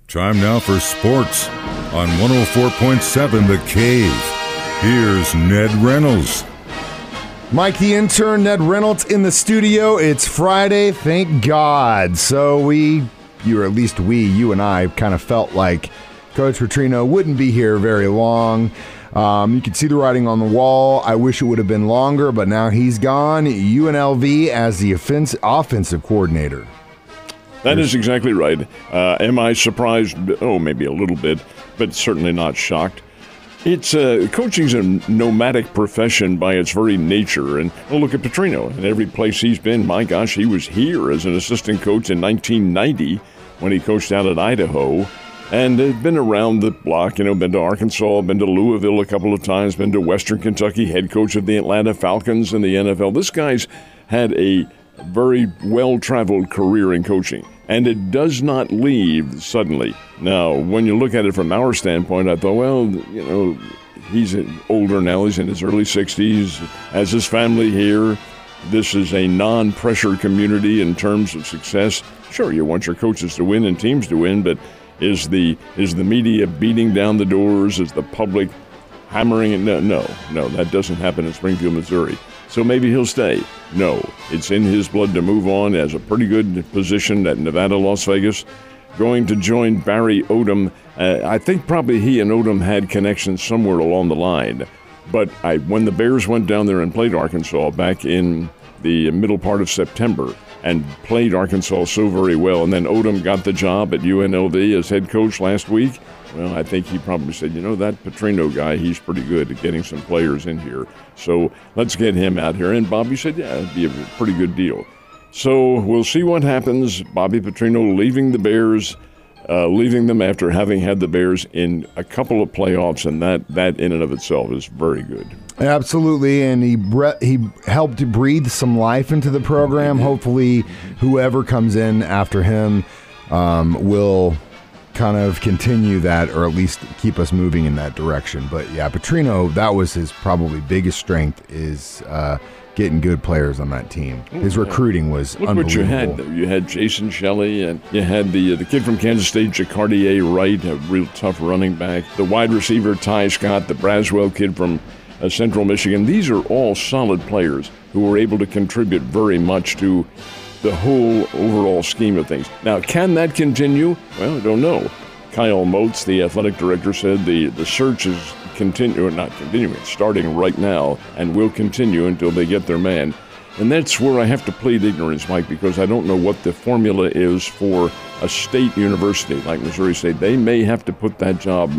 Time now for sports on 104.7 The Cave. Here's Ned Reynolds. Mike the Intern, Ned Reynolds in the studio. It's Friday, thank God. So you and I kind of felt like Coach Petrino wouldn't be here very long. You can see the writing on the wall. I wish it would have been longer, but now he's gone. UNLV as the offensive coordinator. That is exactly right. Am I surprised? Oh, maybe a little bit, but certainly not shocked. It's coaching's a nomadic profession by its very nature. And look at Petrino. In every place he's been, my gosh, he was here as an assistant coach in 1990 when he coached out at Idaho. And been around the block, been to Arkansas, been to Louisville a couple of times, been to Western Kentucky, head coach of the Atlanta Falcons in the NFL. This guy's had a very well-traveled career in coaching, and it does not leave suddenly. Now, when you look at it from our standpoint, I thought, well, he's older now. He's in his early 60s, has his family here. This is a non-pressure community in terms of success. Sure, you want your coaches to win and teams to win, but is the media beating down the doors? Is the public hammering it? No, that doesn't happen in Springfield, Missouri. So maybe he'll stay. No, it's in his blood to move on. Has a pretty good position at Nevada, Las Vegas. Going to join Barry Odom. I think probably he and Odom had connections somewhere along the line. But when the Bears went down there and played Arkansas back in the middle part of September and played Arkansas so very well, and then Odom got the job at UNLV as head coach last week, well, I think he probably said, that Petrino guy, he's pretty good at getting some players in here. So let's get him out here. And Bobby said, yeah, it'd be a pretty good deal. So we'll see what happens. Bobby Petrino leaving the Bears, leaving them after having had the Bears in a couple of playoffs, and that in and of itself is very good. Absolutely, and he helped breathe some life into the program. Hopefully whoever comes in after him will kind of continue that, or at least keep us moving in that direction. But yeah, Petrino, that was his probably biggest strength, is getting good players on that team. His recruiting was unbelievable. What you had, though. You had Jason Shelley, and you had the kid from Kansas State, Jacardier Wright, a real tough running back. The wide receiver, Ty Scott, the Braswell kid from Central Michigan. These are all solid players who were able to contribute very much to the whole overall scheme of things. Now, can that continue? Well, I don't know. Kyle Motes, the athletic director, said the search is starting right now, and will continue until they get their man. And that's where I have to plead ignorance, Mike, because I don't know what the formula is for a state university like Missouri State. They may have to put that job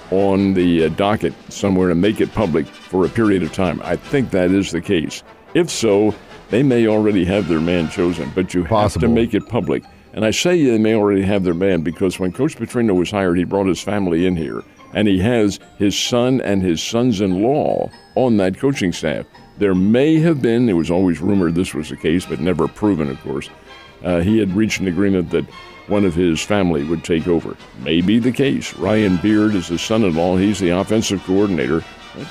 on the docket somewhere and make it public for a period of time. I think that is the case. If so, they may already have their man chosen, but you have to make it public. And I say they may already have their man because when Coach Petrino was hired, he brought his family in here, and he has his son and his sons-in-law on that coaching staff. There may have been, it was always rumored this was the case, but never proven, of course, he had reached an agreement that one of his family would take over. May be the case. Ryan Beard is his son-in-law. He's the offensive coordinator.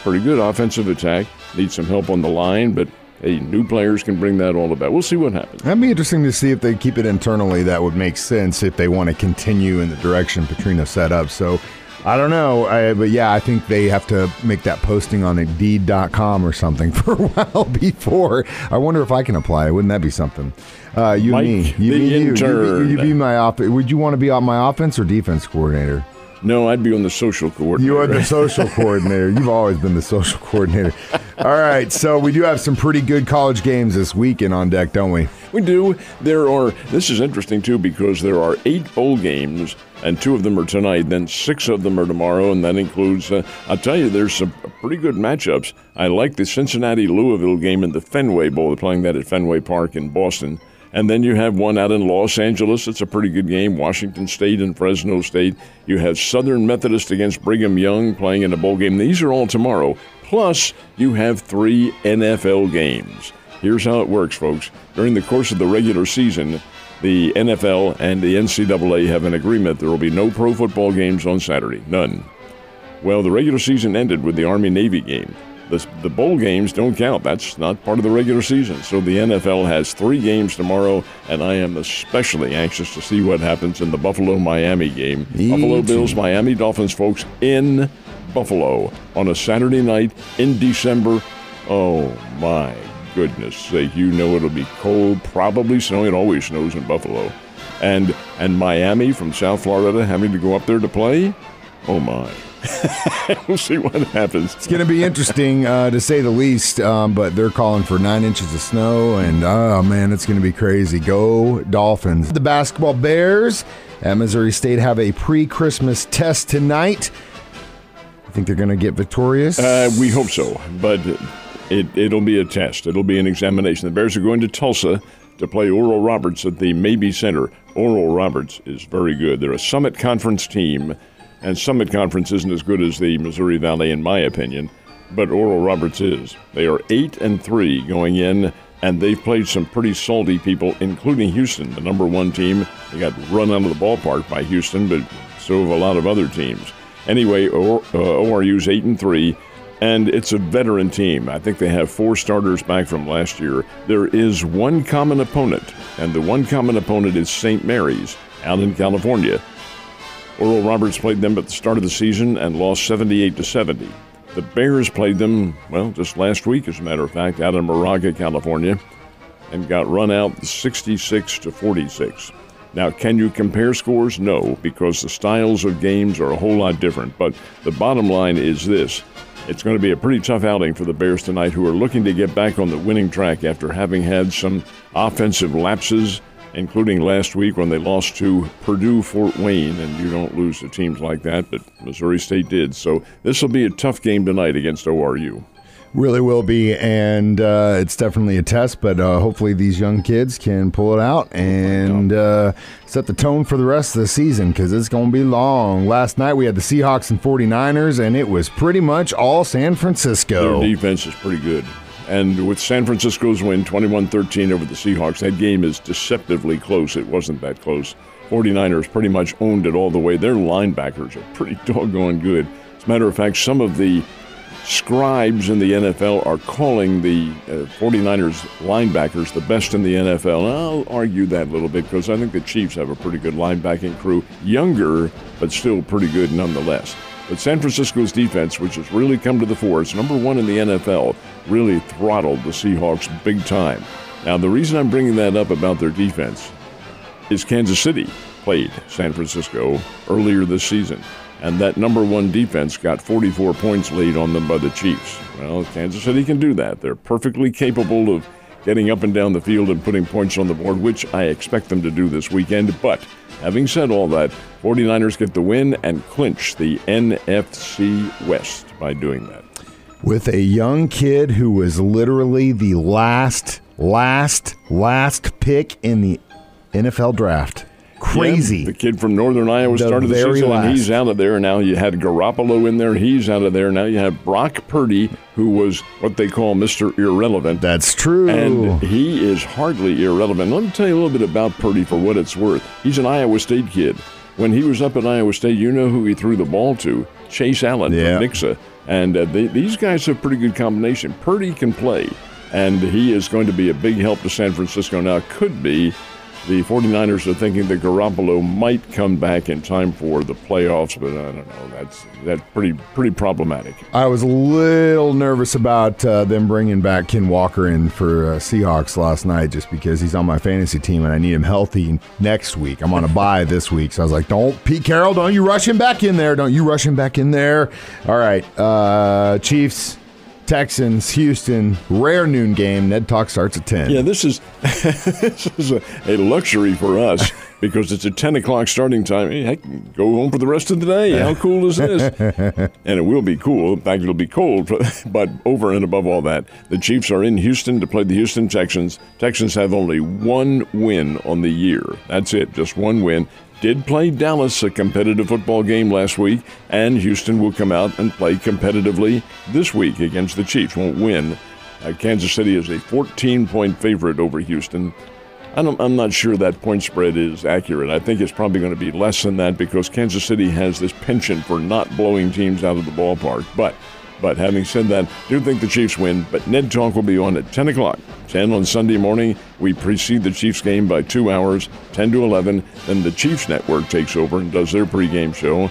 Pretty good offensive attack. Needs some help on the line, but hey, new players can bring that all about. We'll see what happens. That'd be interesting to see if they keep it internally. That would make sense if they want to continue in the direction Petrino set up. So I don't know. But yeah, I think they have to make that posting on Indeed.com or something for a while before. I wonder if I can apply. Wouldn't that be something? You Mike, and me. the intern. You be my would you want to be on my offense or defense coordinator? No, I'd be on the social coordinator. You are the social coordinator. You've always been the social coordinator. All right, so we do have some pretty good college games this weekend on deck, don't we? We do. This is interesting, too, because there are 8 bowl games, and 2 of them are tonight, then 6 of them are tomorrow, and that includes, I'll tell you, there's some pretty good matchups. I like the Cincinnati-Louisville game in the Fenway Bowl. They're playing that at Fenway Park in Boston. And then you have one out in Los Angeles. It's a pretty good game. Washington State and Fresno State. You have Southern Methodist against Brigham Young playing in a bowl game. These are all tomorrow. Plus, you have 3 NFL games. Here's how it works, folks. During the course of the regular season, the NFL and the NCAA have an agreement. There will be no pro football games on Saturday. None. Well, the regular season ended with the Army-Navy game. The bowl games don't count. That's not part of the regular season. So the NFL has 3 games tomorrow, and I am especially anxious to see what happens in the Buffalo-Miami game. Buffalo Bills, Miami Dolphins, folks, in Buffalo on a Saturday night in December. Oh, my goodness sake. You know it'll be cold, probably snowing. It always snows in Buffalo. And Miami from South Florida having to go up there to play? Oh, my. We'll see what happens. It's going to be interesting, to say the least, but they're calling for 9 inches of snow, and, oh, man, it's going to be crazy. Go Dolphins. The basketball Bears at Missouri State have a pre-Christmas test tonight. I think they're going to get victorious. We hope so, but it'll be a test. It'll be an examination. The Bears are going to Tulsa to play Oral Roberts at the Mabee Center. Oral Roberts is very good. They're a Summit Conference team. And Summit Conference isn't as good as the Missouri Valley, in my opinion, but Oral Roberts is. They are 8-3 going in, and they've played some pretty salty people, including Houston, the number 1 team. They got run out of the ballpark by Houston, but so have a lot of other teams. Anyway, ORU's 8-3, and it's a veteran team. I think they have 4 starters back from last year. There is one common opponent, and the one common opponent is St. Mary's out in California. Oral Roberts played them at the start of the season and lost 78-70. The Bears played them, well, just last week, as a matter of fact, out in Moraga, California, and got run out 66-46. Now, can you compare scores? No, because the styles of games are a whole lot different. But the bottom line is this. It's going to be a pretty tough outing for the Bears tonight, who are looking to get back on the winning track after having had some offensive lapses, including last week when they lost to Purdue-Fort Wayne, and you don't lose to teams like that, but Missouri State did. So this will be a tough game tonight against ORU. Really will be, and it's definitely a test, but hopefully these young kids can pull it out and set the tone for the rest of the season, because it's going to be long. Last night we had the Seahawks and 49ers, and it was pretty much all San Francisco. Their defense is pretty good. And with San Francisco's win, 21-13 over the Seahawks, that game is deceptively close. It wasn't that close. 49ers pretty much owned it all the way. Their linebackers are pretty doggone good. As a matter of fact, some of the scribes in the NFL are calling the 49ers linebackers the best in the NFL. And I'll argue that a little bit, because I think the Chiefs have a pretty good linebacking crew. Younger, but still pretty good nonetheless. But San Francisco's defense, which has really come to the fore, it's number 1 in the NFL, really throttled the Seahawks big time. Now, the reason I'm bringing that up about their defense is Kansas City played San Francisco earlier this season, and that number 1 defense got 44 points laid on them by the Chiefs. Well, Kansas City can do that. They're perfectly capable of getting up and down the field and putting points on the board, which I expect them to do this weekend. But having said all that, 49ers get the win and clinch the NFC West by doing that. With a young kid who was literally the last pick in the NFL draft. Crazy. Yeah, the kid from Northern Iowa started the season, and he's out of there. Now you had Garoppolo in there. He's out of there. Now you have Brock Purdy, who was what they call Mr. Irrelevant. That's true. And he is hardly irrelevant. Let me tell you a little bit about Purdy for what it's worth. He's an Iowa State kid. When he was up at Iowa State, you know who he threw the ball to? Chase Allen from Nixa. And these guys have a pretty good combination. Purdy can play, and he is going to be a big help to San Francisco. Now, it could be the 49ers are thinking that Garoppolo might come back in time for the playoffs, but I don't know. That's pretty problematic. I was a little nervous about them bringing back Ken Walker in for Seahawks last night, just because he's on my fantasy team and I need him healthy next week. I'm on a bye this week, so I was like, Pete Carroll, don't you rush him back in there. Don't you rush him back in there. All right, Chiefs, Texans, Houston, rare noon game. Ned Talk starts at 10. Yeah, this is a luxury for us because it's a 10 o'clock starting time. Hey, heck, go home for the rest of the day. How cool is this? And it will be cool. In fact, it'll be cold. But over and above all that, the Chiefs are in Houston to play the Houston Texans. Texans have only 1 win on the year. That's it, just 1 win. Did play Dallas a competitive football game last week, and Houston will come out and play competitively this week against the Chiefs. Won't win. Kansas City is a 14-point favorite over Houston. I'm not sure that point spread is accurate. I think it's probably going to be less than that because Kansas City has this penchant for not blowing teams out of the ballpark. But But having said that, I do think the Chiefs win. But Ned Talk will be on at 10 o'clock. 10 on Sunday morning. We precede the Chiefs game by 2 hours, 10 to 11. Then the Chiefs Network takes over and does their pregame show.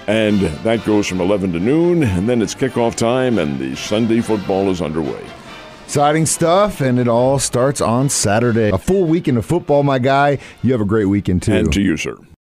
And that goes from 11 to noon. And then it's kickoff time, and the Sunday football is underway. Exciting stuff, and it all starts on Saturday. A full weekend of football, my guy. You have a great weekend, too. And to you, sir.